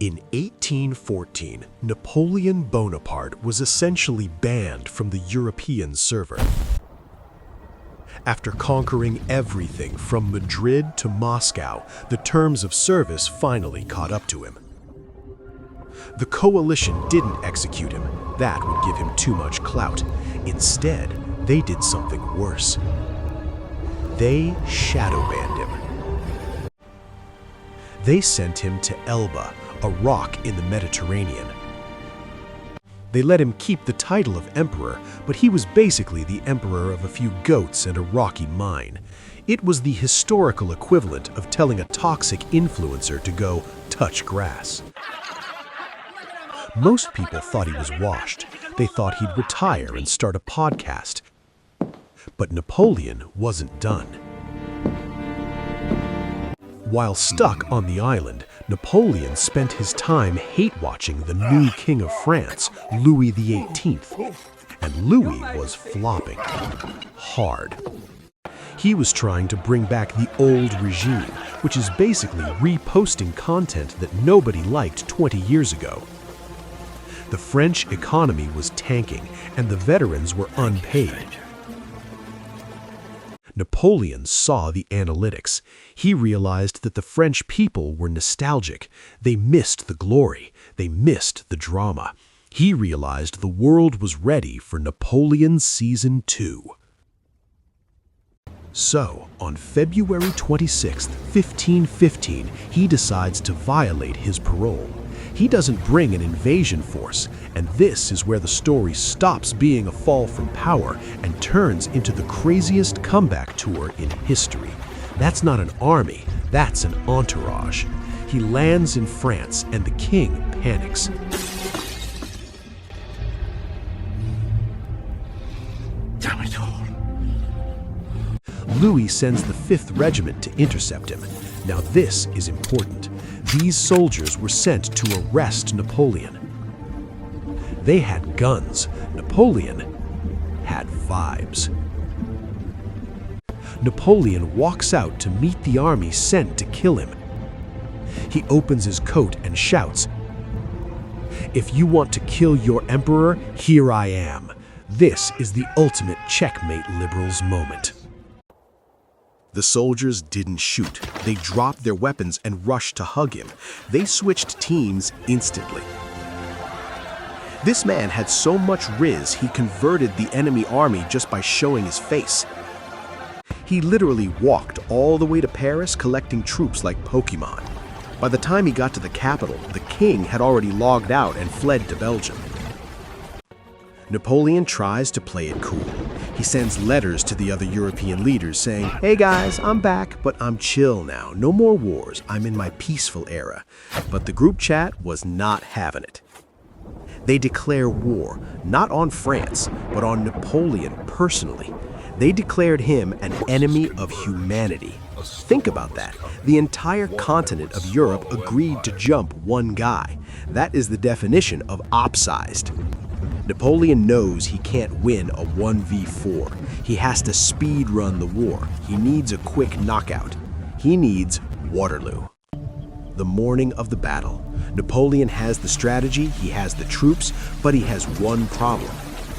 In 1814, Napoleon Bonaparte was essentially banned from the European server. After conquering everything from Madrid to Moscow, the terms of service finally caught up to him. The coalition didn't execute him. That would give him too much clout. Instead, they did something worse. They shadow banned him. They sent him to Elba, a rock in the Mediterranean. They let him keep the title of emperor, but he was basically the emperor of a few goats and a rocky mine. It was the historical equivalent of telling a toxic influencer to go touch grass. Most people thought he was washed. They thought he'd retire and start a podcast. But Napoleon wasn't done. While stuck on the island, Napoleon spent his time hate-watching the new king of France, Louis XVIII. And Louis was flopping hard. He was trying to bring back the old regime, which is basically reposting content that nobody liked 20 years ago. The French economy was tanking, and the veterans were unpaid. Napoleon saw the analytics. He realized that the French people were nostalgic. They missed the glory. They missed the drama. He realized the world was ready for Napoleon Season 2. So, on February 26, 1515, he decides to violate his parole. He doesn't bring an invasion force, and this is where the story stops being a fall from power and turns into the craziest comeback tour in history. That's not an army, that's an entourage. He lands in France, and the king panics. Damn it all. Louis sends the 5th Regiment to intercept him. Now this is important. These soldiers were sent to arrest Napoleon. They had guns. Napoleon had vibes. Napoleon walks out to meet the army sent to kill him. He opens his coat and shouts, "If you want to kill your emperor, here I am." This is the ultimate checkmate liberals moment. The soldiers didn't shoot. They dropped their weapons and rushed to hug him. They switched teams instantly. This man had so much riz, he converted the enemy army just by showing his face. He literally walked all the way to Paris collecting troops like Pokemon. By the time he got to the capital, the king had already logged out and fled to Belgium. Napoleon tries to play it cool. He sends letters to the other European leaders saying, "Hey guys, I'm back, but I'm chill now. No more wars. I'm in my peaceful era." But the group chat was not having it. They declare war, not on France, but on Napoleon personally. They declared him an enemy of humanity. Think about that. The entire continent of Europe agreed to jump one guy. That is the definition of opsized. Napoleon knows he can't win a 1v4. He has to speed run the war. He needs a quick knockout. He needs Waterloo. The morning of the battle, Napoleon has the strategy, he has the troops, but he has one problem: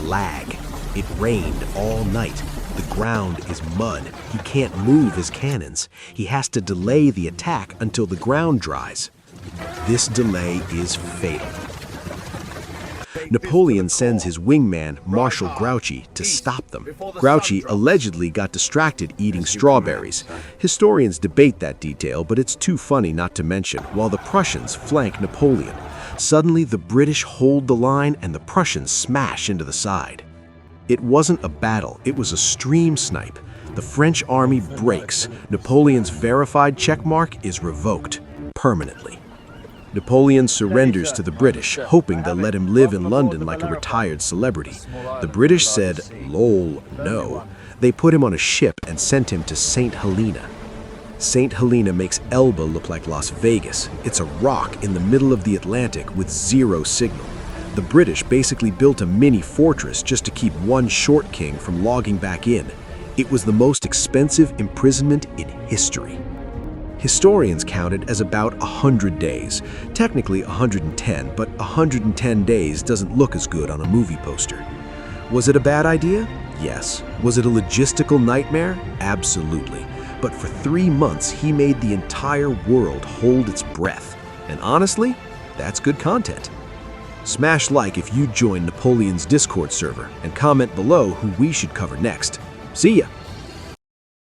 lag. It rained all night. The ground is mud. He can't move his cannons. He has to delay the attack until the ground dries. This delay is fatal. Napoleon sends his wingman, Marshal Grouchy, to stop them. Grouchy allegedly got distracted eating strawberries. Historians debate that detail, but it's too funny not to mention, while the Prussians flank Napoleon. Suddenly, the British hold the line and the Prussians smash into the side. It wasn't a battle, it was a stream snipe. The French army breaks. Napoleon's verified checkmark is revoked permanently. Napoleon surrenders to the British, hoping they'll let him live in London like a retired celebrity. The British said, "Lol, no." They put him on a ship and sent him to St. Helena. St. Helena makes Elba look like Las Vegas. It's a rock in the middle of the Atlantic with zero signal. The British basically built a mini fortress just to keep one short king from logging back in. It was the most expensive imprisonment in history. Historians count it as about 100 days. Technically 110, but 110 days doesn't look as good on a movie poster. Was it a bad idea? Yes. Was it a logistical nightmare? Absolutely. But for 3 months, he made the entire world hold its breath. And honestly, that's good content. Smash like if you join Napoleon's Discord server and comment below who we should cover next. See ya!